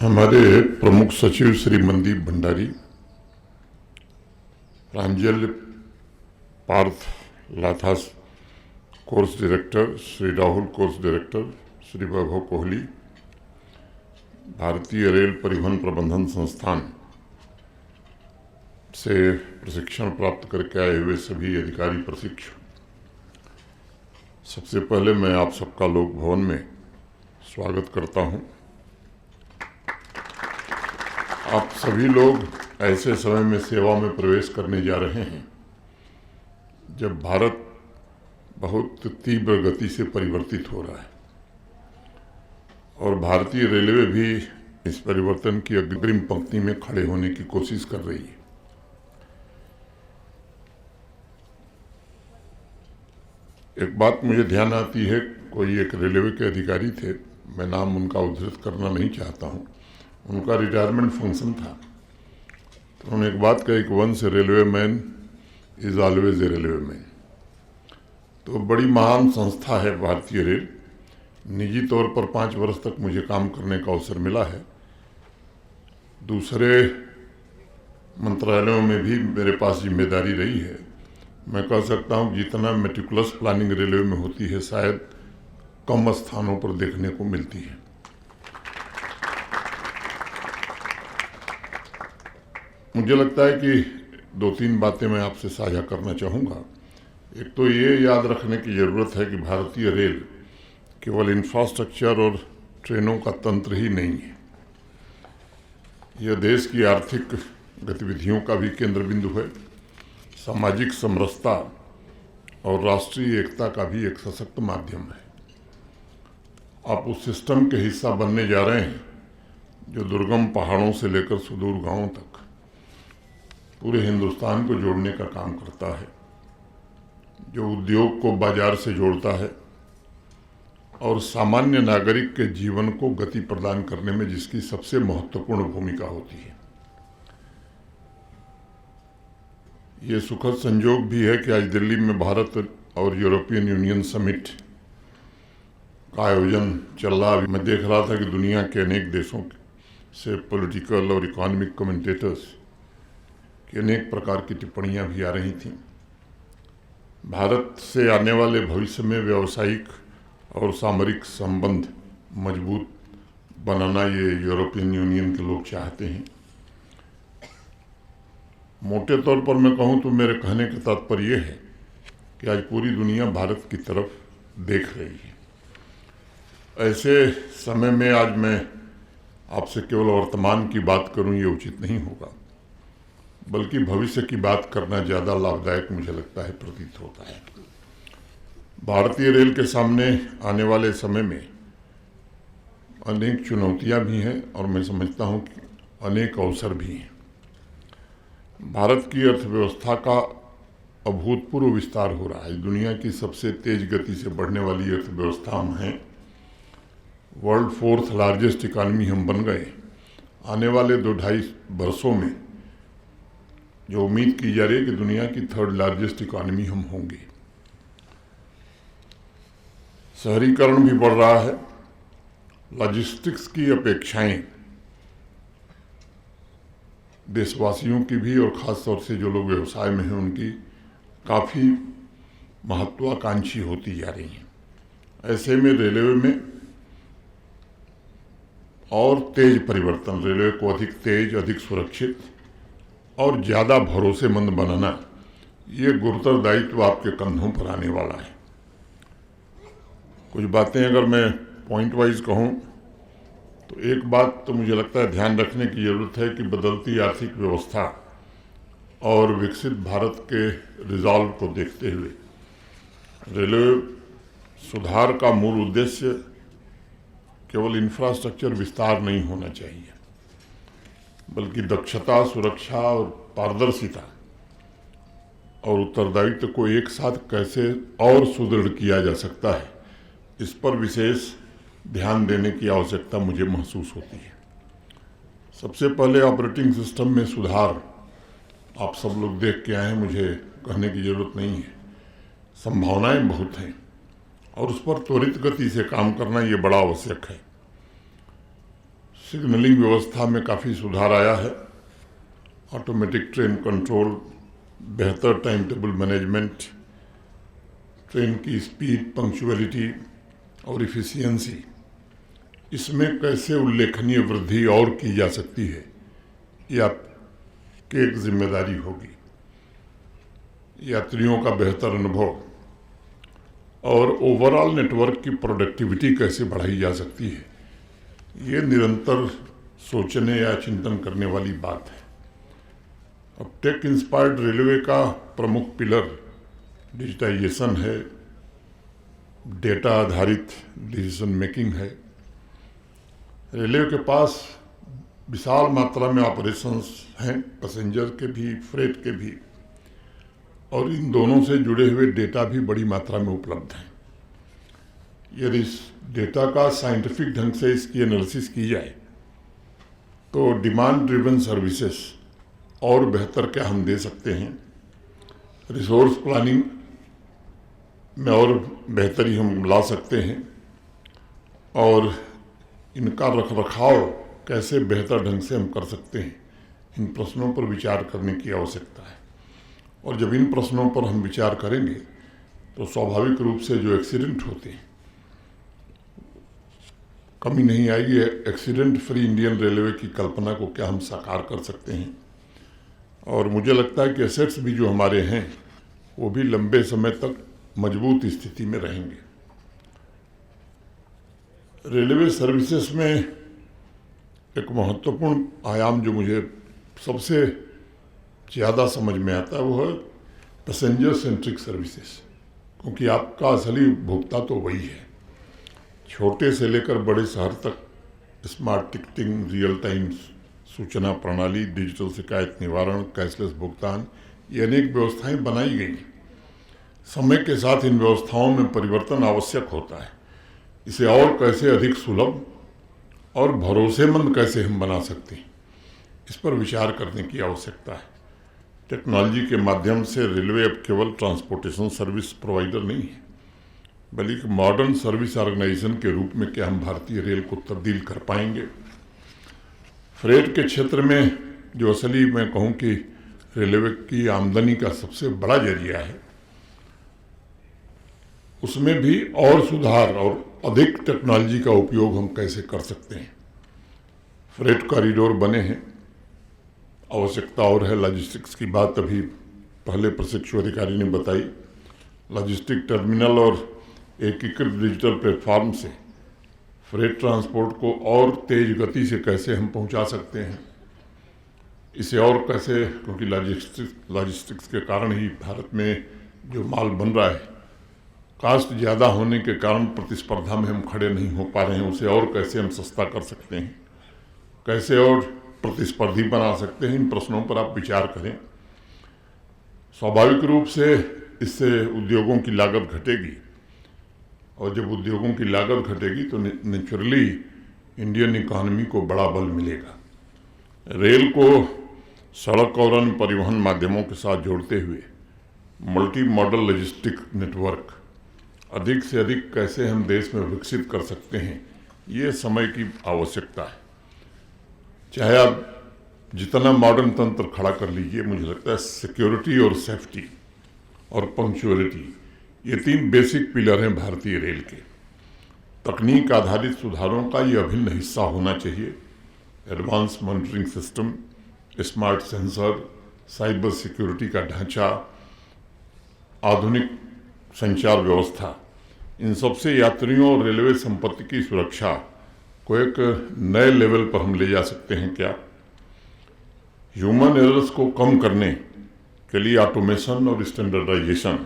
हमारे प्रमुख सचिव श्री मनदीप भंडारी, प्रांजल पार्थ लाथास course director, Shri Rahul course director, Shri Vaibhav Kohli, भारतीय रेल परिवहन प्रबंधन संस्थान से प्रशिक्षण प्राप्त करके आए हुए सभी अधिकारी प्रशिक्षु, सबसे पहले मैं आप सबका लोक भवन में स्वागत करता हूं। आप सभी लोग ऐसे समय में सेवा में प्रवेश करने जा रहे हैं जब भारत बहुत तीव्र गति से परिवर्तित हो रहा है और भारतीय रेलवे भी इस परिवर्तन की अग्रिम पंक्ति में खड़े होने की कोशिश कर रही है। एक बात मुझे ध्यान आती है, कोई एक रेलवे के अधिकारी थे, मैं नाम उनका उद्धृत करना नहीं चाहता हूं, उनका रिटायरमेंट फंक्शन था, तो उन्होंने एक बात कही कि once a railway man is always a railway man. तो बड़ी महान संस्था है भारतीय रेल। निजी तौर पर 5 वर्ष तक मुझे काम करने का अवसर मिला है। दूसरे मंत्रालयों में भी मेरे पास जिम्मेदारी रही है। मैं कह सकता हूँ जितना मेटिकुलस प्लानिंग रेलवे में होती है शायद कम स्थानों पर देखने को मिलती है। मुझे लगता है कि 2-3 बातें मैं आपसे साझा करना चाहूँगा। एक तो ये याद रखने की ज़रूरत है कि भारतीय रेल केवल इंफ्रास्ट्रक्चर और ट्रेनों का तंत्र ही नहीं है, यह देश की आर्थिक गतिविधियों का भी केंद्र बिंदु है, सामाजिक समरसता और राष्ट्रीय एकता का भी एक सशक्त माध्यम है। आप उस सिस्टम के हिस्सा बनने जा रहे हैं जो दुर्गम पहाड़ों से लेकर सुदूर गांवों तक पूरे हिंदुस्तान को जोड़ने का काम करता है, जो उद्योग को बाजार से जोड़ता है और सामान्य नागरिक के जीवन को गति प्रदान करने में जिसकी सबसे महत्वपूर्ण भूमिका होती है। ये सुखद संयोग भी है कि आज दिल्ली में भारत और यूरोपियन यूनियन समिट का आयोजन चल रहा है। मैं देख रहा था कि दुनिया के अनेक देशों से पॉलिटिकल और इकोनॉमिक कमेंटेटर्स की अनेक प्रकार की टिप्पणियां भी आ रही थीं। भारत से आने वाले भविष्य में व्यावसायिक और सामरिक संबंध मजबूत बनाना ये यूरोपियन यूनियन के लोग चाहते हैं। मोटे तौर पर मैं कहूँ तो मेरे कहने का तात्पर्य यह है कि आज पूरी दुनिया भारत की तरफ देख रही है। ऐसे समय में आज मैं आपसे केवल वर्तमान की बात करूं ये उचित नहीं होगा, बल्कि भविष्य की बात करना ज़्यादा लाभदायक मुझे लगता है, प्रतीत होता है। भारतीय रेल के सामने आने वाले समय में अनेक चुनौतियां भी हैं और मैं समझता हूं कि अनेक अवसर भी हैं। भारत की अर्थव्यवस्था का अभूतपूर्व विस्तार हो रहा है। दुनिया की सबसे तेज गति से बढ़ने वाली अर्थव्यवस्था हम हैं। वर्ल्ड 4th लार्जेस्ट इकानमी हम बन गए। आने वाले 2-2.5 वर्षों में जो उम्मीद की जा रही है कि दुनिया की 3rd लार्जेस्ट इकानमी हम होंगे। शहरीकरण भी बढ़ रहा है। लॉजिस्टिक्स की अपेक्षाएं देशवासियों की भी और ख़ास तौर से जो लोग व्यवसाय में हैं उनकी काफ़ी महत्वाकांक्षी होती जा रही हैं। ऐसे में रेलवे में और तेज परिवर्तन, रेलवे को अधिक तेज, अधिक सुरक्षित और ज़्यादा भरोसेमंद बनाना, ये गुरुतर दायित्व आपके कंधों पर आने वाला है। कुछ बातें अगर मैं पॉइंट वाइज कहूँ तो एक बात तो मुझे लगता है ध्यान रखने की ज़रूरत है कि बदलती आर्थिक व्यवस्था और विकसित भारत के रिजॉल्व को देखते हुए रेलवे सुधार का मूल उद्देश्य केवल इंफ्रास्ट्रक्चर विस्तार नहीं होना चाहिए, बल्कि दक्षता, सुरक्षा और पारदर्शिता और उत्तरदायित्व को एक साथ कैसे और सुदृढ़ किया जा सकता है, इस पर विशेष ध्यान देने की आवश्यकता मुझे महसूस होती है। सबसे पहले ऑपरेटिंग सिस्टम में सुधार आप सब लोग देख के आए हैं, मुझे कहने की ज़रूरत नहीं है। संभावनाएं बहुत हैं और उस पर त्वरित गति से काम करना ये बड़ा आवश्यक है। सिग्नलिंग व्यवस्था में काफ़ी सुधार आया है। ऑटोमेटिक ट्रेन कंट्रोल, बेहतर टाइम टेबल मैनेजमेंट, ट्रेन की स्पीड, पंक्चुअलिटी और इफ़िशियंसी, इसमें कैसे उल्लेखनीय वृद्धि और की जा सकती है, ये आपकी एक जिम्मेदारी होगी। यात्रियों का बेहतर अनुभव और ओवरऑल नेटवर्क की प्रोडक्टिविटी कैसे बढ़ाई जा सकती है, ये निरंतर सोचने या चिंतन करने वाली बात है। अब टेक इंस्पायर्ड रेलवे का प्रमुख पिलर डिजिटाइजेशन है, डेटा आधारित डिसीजन मेकिंग है। रेलवे के पास विशाल मात्रा में ऑपरेशंस हैं, पैसेंजर के भी, फ्रेट के भी, और इन दोनों से जुड़े हुए डेटा भी बड़ी मात्रा में उपलब्ध हैं। यदि इस डेटा का साइंटिफिक ढंग से इसकी एनालिसिस की जाए तो डिमांड ड्रिवन सर्विसेज और बेहतर क्या हम दे सकते हैं, रिसोर्स प्लानिंग में और बेहतरी हम ला सकते हैं, और इनका रखरखाव कैसे बेहतर ढंग से हम कर सकते हैं, इन प्रश्नों पर विचार करने की आवश्यकता है। और जब इन प्रश्नों पर हम विचार करेंगे तो स्वाभाविक रूप से जो एक्सीडेंट होते हैं, कमी नहीं आएगी। एक्सीडेंट फ्री इंडियन रेलवे की कल्पना को क्या हम साकार कर सकते हैं, और मुझे लगता है कि एसेट्स भी जो हमारे हैं वो भी लंबे समय तक मजबूत स्थिति में रहेंगे। रेलवे सर्विसेज में एक महत्वपूर्ण आयाम जो मुझे सबसे ज़्यादा समझ में आता है वो है पैसेंजर सेंट्रिक सर्विसेज, क्योंकि आपका असली भोक्ता तो वही है। छोटे से लेकर बड़े शहर तक स्मार्ट टिकटिंग, रियल टाइम सूचना प्रणाली, डिजिटल शिकायत निवारण, कैशलेस भुगतान, ये अनेक व्यवस्थाएं बनाई गई। समय के साथ इन व्यवस्थाओं में परिवर्तन आवश्यक होता है। इसे और कैसे अधिक सुलभ और भरोसेमंद कैसे हम बना सकते हैं, इस पर विचार करने की आवश्यकता है। टेक्नोलॉजी के माध्यम से रेलवे अब केवल ट्रांसपोर्टेशन सर्विस प्रोवाइडर नहीं है, बल्कि मॉडर्न सर्विस ऑर्गेनाइजेशन के रूप में क्या हम भारतीय रेल को तब्दील कर पाएंगे। फ्रेट के क्षेत्र में जो असली मैं कहूँ कि रेलवे की आमदनी का सबसे बड़ा जरिया है, उसमें भी और सुधार और अधिक टेक्नोलॉजी का उपयोग हम कैसे कर सकते हैं। फ्रेट कॉरिडोर बने हैं, आवश्यकता और है। लॉजिस्टिक्स की बात अभी पहले प्रशिक्षु अधिकारी ने बताई। लॉजिस्टिक टर्मिनल और एकीकृत डिजिटल प्लेटफॉर्म से फ्रेट ट्रांसपोर्ट को और तेज गति से कैसे हम पहुंचा सकते हैं, इसे और कैसे, क्योंकि लॉजिस्टिक्स के कारण ही भारत में जो माल बन रहा है, कास्ट ज़्यादा होने के कारण प्रतिस्पर्धा में हम खड़े नहीं हो पा रहे हैं, उसे और कैसे हम सस्ता कर सकते हैं, कैसे और प्रतिस्पर्धी बना सकते हैं, इन प्रश्नों पर आप विचार करें। स्वाभाविक रूप से इससे उद्योगों की लागत घटेगी, और जब उद्योगों की लागत घटेगी तो नेचुरली इंडियन इकोनॉमी को बड़ा बल मिलेगा। रेल को सड़क और अन्य परिवहन माध्यमों के साथ जोड़ते हुए मल्टी मॉडल लॉजिस्टिक नेटवर्क अधिक से अधिक कैसे हम देश में विकसित कर सकते हैं, ये समय की आवश्यकता है। चाहे आप जितना मॉडर्न तंत्र खड़ा कर लीजिए, मुझे लगता है सिक्योरिटी और सेफ्टी और पंक्चुअलिटी, ये तीन बेसिक पिलर हैं भारतीय रेल के। तकनीक आधारित सुधारों का ये अभिन्न हिस्सा होना चाहिए। Advance monitoring system, smart sensor, cyber security का ढांचा, आधुनिक संचार व्यवस्था, इन सबसे यात्रियों और रेलवे संपत्ति की सुरक्षा को एक नए लेवल पर हम ले जा सकते हैं। क्या ह्यूमन एरर्स को कम करने के लिए ऑटोमेशन और स्टैंडर्डाइजेशन,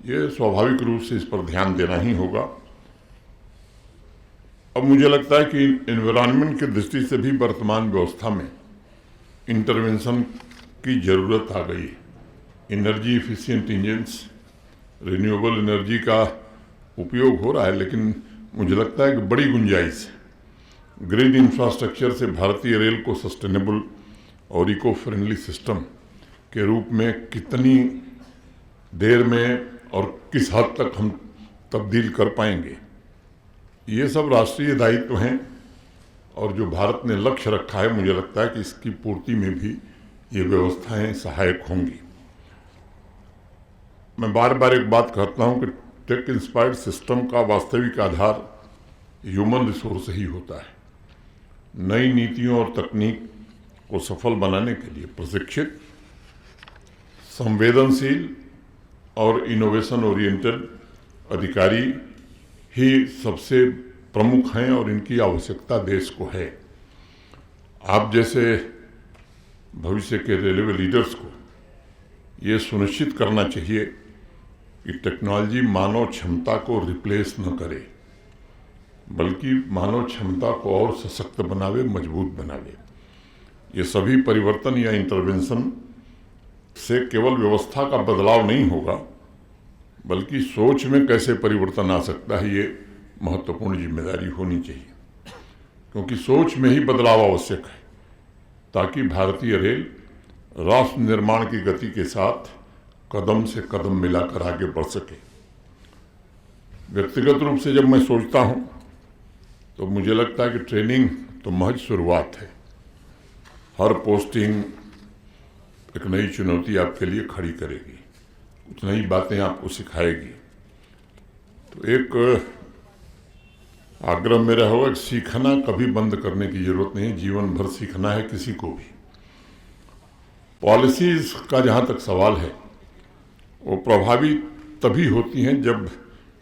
ये स्वाभाविक रूप से इस पर ध्यान देना ही होगा। अब मुझे लगता है कि एनवायरनमेंट की दृष्टि से भी वर्तमान व्यवस्था में इंटरवेंशन की ज़रूरत आ गई है। Energy efficient engines, renewable energy का उपयोग हो रहा है, लेकिन मुझे लगता है कि बड़ी गुंजाइश है। ग्रिड इंफ्रास्ट्रक्चर से भारतीय रेल को सस्टेनेबल और इको फ्रेंडली सिस्टम के रूप में कितनी देर में और किस हद तक हम तब्दील कर पाएंगे, ये सब राष्ट्रीय दायित्व हैं। और जो भारत ने लक्ष्य रखा है, मुझे लगता है कि इसकी पूर्ति में भी ये व्यवस्थाएं सहायक होंगी। मैं बार बार एक बात कहता हूं कि टेक इंस्पायर्ड सिस्टम का वास्तविक आधार ह्यूमन रिसोर्स ही होता है। नई नीतियों और तकनीक को सफल बनाने के लिए प्रशिक्षित, संवेदनशील और इनोवेशन ओरिएंटेड अधिकारी ही सबसे प्रमुख हैं और इनकी आवश्यकता देश को है। आप जैसे भविष्य के रेलवे लीडर्स को ये सुनिश्चित करना चाहिए कि टेक्नोलॉजी मानव क्षमता को रिप्लेस न करे, बल्कि मानव क्षमता को और सशक्त बनावे, मजबूत बनावे। ये सभी परिवर्तन या इंटरवेंशन से केवल व्यवस्था का बदलाव नहीं होगा, बल्कि सोच में कैसे परिवर्तन आ सकता है, ये महत्वपूर्ण जिम्मेदारी होनी चाहिए। क्योंकि सोच में ही बदलाव आवश्यक है, ताकि भारतीय रेल राष्ट्र निर्माण की गति के साथ कदम से कदम मिलाकर आगे बढ़ सके। व्यक्तिगत रूप से जब मैं सोचता हूं तो मुझे लगता है कि ट्रेनिंग तो महज शुरुआत है। हर पोस्टिंग एक नई चुनौती आपके लिए खड़ी करेगी, कुछ नई बातें आपको सिखाएगी। तो एक आग्रह मेरा होगा कि सीखना कभी बंद करने की जरूरत नहीं, जीवन भर सीखना है किसी को भी। पॉलिसीज का जहाँ तक सवाल है, वो प्रभावी तभी होती हैं जब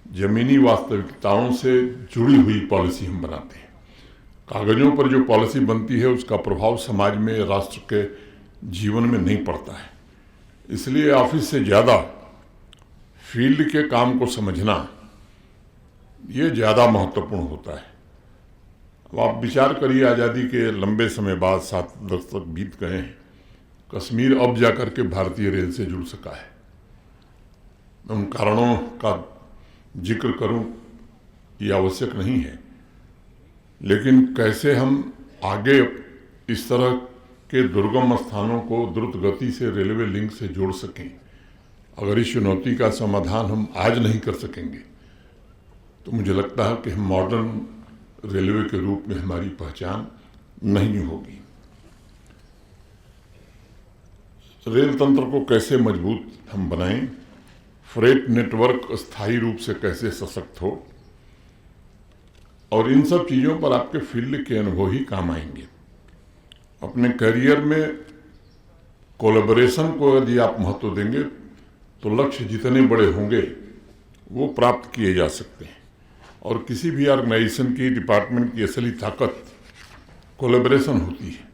जमीनी वास्तविकताओं से जुड़ी हुई पॉलिसी हम बनाते हैं। कागजों पर जो पॉलिसी बनती है उसका प्रभाव समाज में, राष्ट्र के जीवन में नहीं पड़ता है। इसलिए ऑफिस से ज़्यादा फील्ड के काम को समझना ये ज़्यादा महत्वपूर्ण होता है। अब आप विचार करिए, आज़ादी के लंबे समय बाद 7 दशक बीत गए हैं, कश्मीर अब जाकर के भारतीय रेल से जुड़ सका है। मैं उन कारणों का जिक्र करूं ये आवश्यक नहीं है, लेकिन कैसे हम आगे इस तरह के दुर्गम स्थानों को द्रुत गति से रेलवे लिंक से जोड़ सकें। अगर इस चुनौती का समाधान हम आज नहीं कर सकेंगे तो मुझे लगता है कि हम मॉडर्न रेलवे के रूप में हमारी पहचान नहीं होगी। रेल तंत्र को कैसे मजबूत हम बनाएं, फ्रेट नेटवर्क स्थायी रूप से कैसे सशक्त हो, और इन सब चीज़ों पर आपके फील्ड के अनुभव ही काम आएंगे। अपने करियर में कोलैबोरेशन को यदि आप महत्व देंगे तो लक्ष्य जितने बड़े होंगे वो प्राप्त किए जा सकते हैं। और किसी भी ऑर्गेनाइजेशन की, डिपार्टमेंट की असली ताकत कोलैबोरेशन होती है।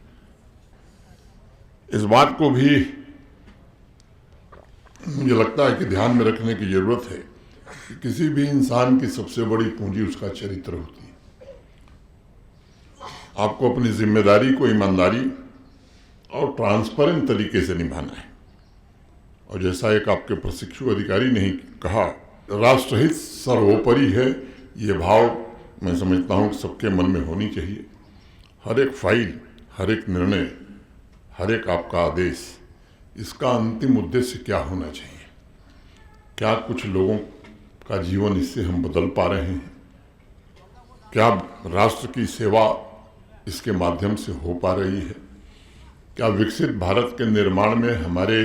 इस बात को भी मुझे लगता है कि ध्यान में रखने की जरूरत है कि किसी भी इंसान की सबसे बड़ी पूंजी उसका चरित्र होती है। आपको अपनी जिम्मेदारी को ईमानदारी और ट्रांसपेरेंट तरीके से निभाना है। और जैसा एक आपके प्रशिक्षु अधिकारी ने कहा, राष्ट्रहित सर्वोपरि है, ये भाव मैं समझता हूँ सबके मन में होनी चाहिए। हर एक फाइल, हर एक निर्णय, हर एक आपका आदेश, इसका अंतिम उद्देश्य क्या होना चाहिए? क्या कुछ लोगों का जीवन इससे हम बदल पा रहे हैं? क्या राष्ट्र की सेवा इसके माध्यम से हो पा रही है? क्या विकसित भारत के निर्माण में हमारे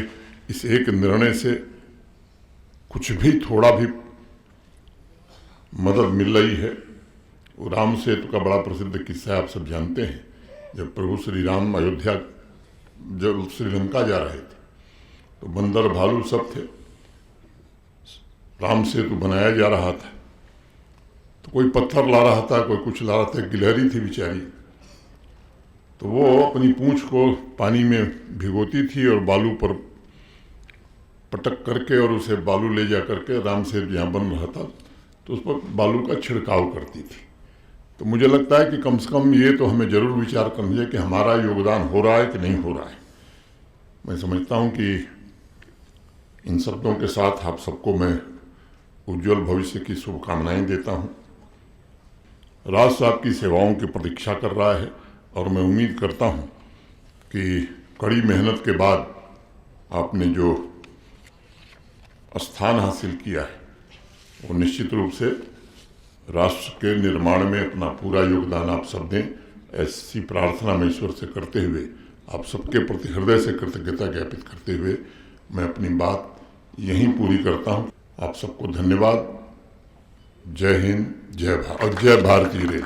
इस एक निर्णय से कुछ भी, थोड़ा भी मदद मिल रही है? राम सेतु का बड़ा प्रसिद्ध किस्सा आप सब जानते हैं। जब प्रभु श्री राम अयोध्या, जब श्रीलंका जा रहे थे तो बंदर भालू सब थे, राम सेतु बनाया जा रहा था, तो कोई पत्थर ला रहा था, कोई कुछ ला रहा था। गिलहरी थी बेचारी, तो वो अपनी पूंछ को पानी में भिगोती थी और बालू पर पटक करके और उसे बालू ले जा करके राम सेतु जहाँ बन रहा था तो उस पर बालू का छिड़काव करती थी। तो मुझे लगता है कि कम से कम ये तो हमें जरूर विचार करना चाहिए कि हमारा योगदान हो रहा है कि नहीं हो रहा है। मैं समझता हूँ कि इन शब्दों के साथ आप सबको मैं उज्जवल भविष्य की शुभकामनाएं देता हूँ। राष्ट्र आपकी सेवाओं की प्रतीक्षा कर रहा है और मैं उम्मीद करता हूँ कि कड़ी मेहनत के बाद आपने जो स्थान हासिल किया है वो निश्चित रूप से राष्ट्र के निर्माण में अपना पूरा योगदान आप सब दें। ऐसी प्रार्थना मैं ईश्वर से करते हुए आप सबके प्रति हृदय से कृतज्ञता ज्ञापित करते हुए मैं अपनी बात यहीं पूरी करता हूं। आप सबको धन्यवाद। जय हिंद, जय भारत और जय भारतीय रेल।